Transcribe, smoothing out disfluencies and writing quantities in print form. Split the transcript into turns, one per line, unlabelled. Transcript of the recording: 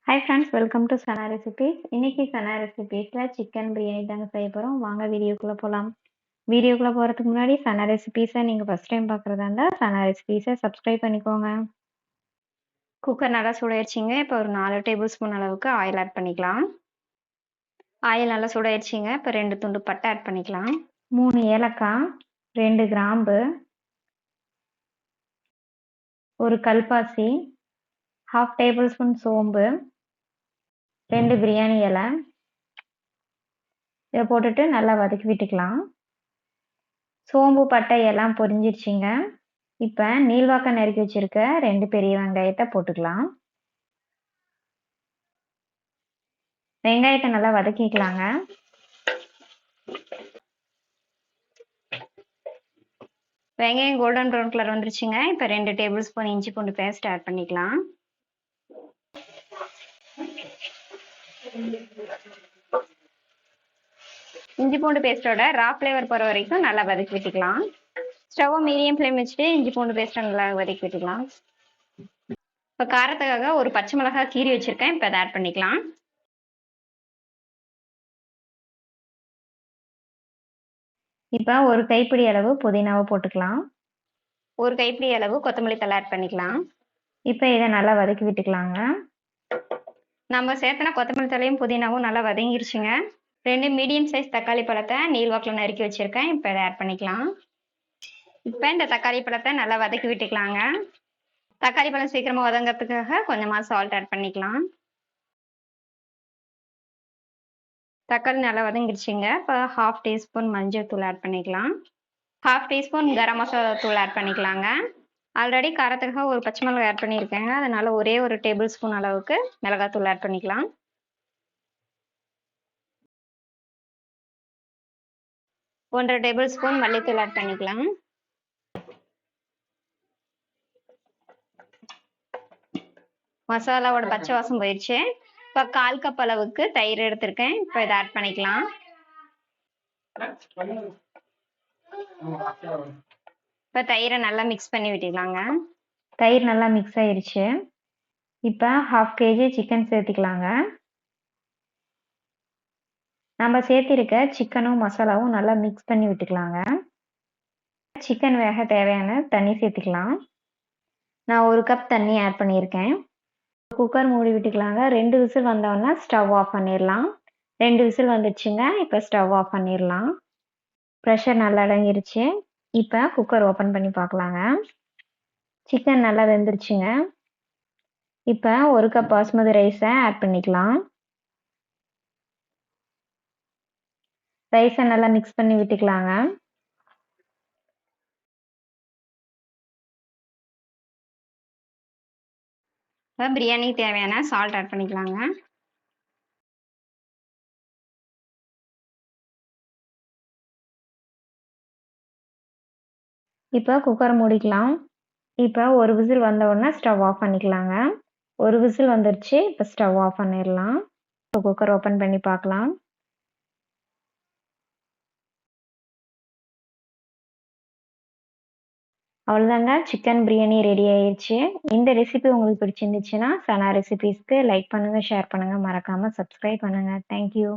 Hi friends, welcome to Sana recipes. இன்னைக்கு சனா ரெசிபீஸில் chicken biryani தாங்க செய்ய போகிறோம். வாங்க வீடியோக்குள்ளே போகலாம். வீடியோக்குள்ளே போகிறதுக்கு முன்னாடி சனா ரெசிபீஸை நீங்கள் ஃபஸ்ட் டைம் பார்க்குறதா இருந்தால் சனா ரெசிபீஸை சப்ஸ்கிரைப் பண்ணிக்கோங்க. குக்கர் நல்லா சூடாயிடுச்சிங்க. இப்போ ஒரு 4 டேபிள் ஸ்பூன் அளவுக்கு ஆயில் ஆட் பண்ணிக்கலாம். ஆயில் நல்லா சூடாயிடுச்சிங்க. இப்போ 2 துண்டு பட்டை ஆட் பண்ணிக்கலாம். 3 ஏலக்காய், 2 கிராம்பு, ஒரு கல்பாசி, 1/2 டேபிள் ஸ்பூன் சோம்பு, 2 பிரியாணி இலை, இதை போட்டுட்டு நல்லா வதக்கி விட்டுக்கலாம். சோம்பு பட்டை எல்லாம் பொரிஞ்சிருச்சுங்க. இப்போ நீள்வாக்க நறுக்கி வச்சிருக்க 2 பெரிய வெங்காயத்தை போட்டுக்கலாம். வெங்காயத்தை நல்லா வதக்கிக்கலாங்க. வெங்காயம் கோல்டன் ப்ரௌன் கலர் வந்துருச்சுங்க. இப்போ 2 டேபிள் ஸ்பூன் இஞ்சி பூண்டு பேஸ்ட் ஆட் பண்ணிக்கலாம். இஞ்சி பூண்டு பேஸ்டோட ரா ஃப்ளேவர் போகிற வரைக்கும் நல்லா வதக்கி விட்டுக்கலாம். ஸ்டவ்வை மீடியம் ஃப்ளேம் வச்சுட்டு இஞ்சி பூண்டு பேஸ்ட்டை நல்லா வதக்கி விட்டுக்கலாம். இப்போ காரத்துக்காக ஒரு பச்சை மிளகாய் கீரி வச்சுருக்கேன். இப்போ அதை ஆட் பண்ணிக்கலாம். இப்போ ஒரு கைப்பிடி அளவு புதினாவை போட்டுக்கலாம். ஒரு கைப்பிடி அளவு கொத்தமல்லி தழை ஆட் பண்ணிக்கலாம். இப்போ இதை நல்லா வதக்கி விட்டுக்கலாங்க. நம்ம சேர்த்தன கொத்தமல்லி தழையும் புதினாவும் நல்லா வதங்கிருச்சுங்க. 2 மீடியம் சைஸ் தக்காளி பழத்தை நீள்வாக்கில் நறுக்கி வச்சுருக்கேன். இப்போ இதை ஆட் பண்ணிக்கலாம். இப்போ இந்த தக்காளி பழத்தை நல்லா வதக்கி விட்டுக்கலாங்க. தக்காளி பழம் சீக்கிரமாக வதங்கிறதுக்காக கொஞ்சமாக சால்ட் ஆட் பண்ணிக்கலாம். தக்காளி நல்லா வதங்கிடுச்சிங்க. இப்போ 1/2 டீஸ்பூன் மஞ்சள் தூள் ஆட் பண்ணிக்கலாம். 1/2 டீஸ்பூன் கரம் மசாலா தூள் ஆட் பண்ணிக்கலாங்க. ஆல்ரெடி காரத்துக்காக ஒரு பச்சை மிளகாய் ஆட் பண்ணியிருக்கேங்க. அதனால ஒரே ஒரு டேபிள் ஸ்பூன் அளவுக்கு மிளகாத்தூள் ஆட் பண்ணிக்கலாம். 1/2 டேபிள் ஸ்பூன் மல்லித்தூள் ஆட் பண்ணிக்கலாம். மசாலாவோட பச்சை வாசம் போயிடுச்சு. இப்போ 1/4 கப் அளவுக்கு தயிர் எடுத்திருக்கேன். இப்போ இதை ஆட் பண்ணிக்கலாம். இப்போ தயிரை நல்லா மிக்ஸ் பண்ணி விட்டுக்கலாங்க. தயிர் நல்லா மிக்ஸ் ஆயிடுச்சு. இப்போ 1/2 kg சிக்கன் சேர்த்துக்கலாங்க. நம்ம சேர்த்திருக்க சிக்கனும் மசாலாவும் நல்லா மிக்ஸ் பண்ணி விட்டுக்கலாங்க. சிக்கன் வேக தேவையான தண்ணி சேர்த்துக்கலாம். நான் 1 கப் தண்ணி ஆட் பண்ணியிருக்கேன். குக்கர் மூடி விட்டுக்கலாங்க. 2 விசில் வந்தோடனே ஸ்டவ் ஆஃப் பண்ணிடலாம். 2 விசில் வந்துடுச்சுங்க. இப்போ ஸ்டவ் ஆஃப் பண்ணிடலாம். ப்ரெஷர் நல்லா அடங்கிருச்சு. இப்போ குக்கர் ஓப்பன் பண்ணி பார்க்கலாங்க. சிக்கன் நல்லா வெந்துருச்சுங்க. இப்போ 1 கப் பாஸ்மதி ரைஸை ஆட் பண்ணிக்கலாம். ரைஸை நல்லா மிக்ஸ் பண்ணி விட்டுக்கலாங்க. இப்போ பிரியாணிக்கு தேவையான சால்ட் ஆட் பண்ணிக்கலாங்க. இப்போ குக்கர் மூடிக்கலாம். இப்போ ஒரு விசில் வந்த உடனே ஸ்டவ் ஆஃப் பண்ணிக்கலாங்க. ஒரு விசில் வந்துருச்சு. இப்போ ஸ்டவ் ஆஃப் பண்ணிடலாம். இப்போ குக்கர் ஓப்பன் பண்ணி பார்க்கலாம். அவ்வளோதாங்க, சிக்கன் பிரியாணி ரெடி ஆயிடுச்சு. இந்த ரெசிபி உங்களுக்கு பிடிச்சிருந்துச்சுன்னா சனா ரெசிபீஸ்க்கு லைக் பண்ணுங்கள், ஷேர் பண்ணுங்கள், மறக்காமல் சப்ஸ்கிரைப் பண்ணுங்கள். தேங்க்யூ.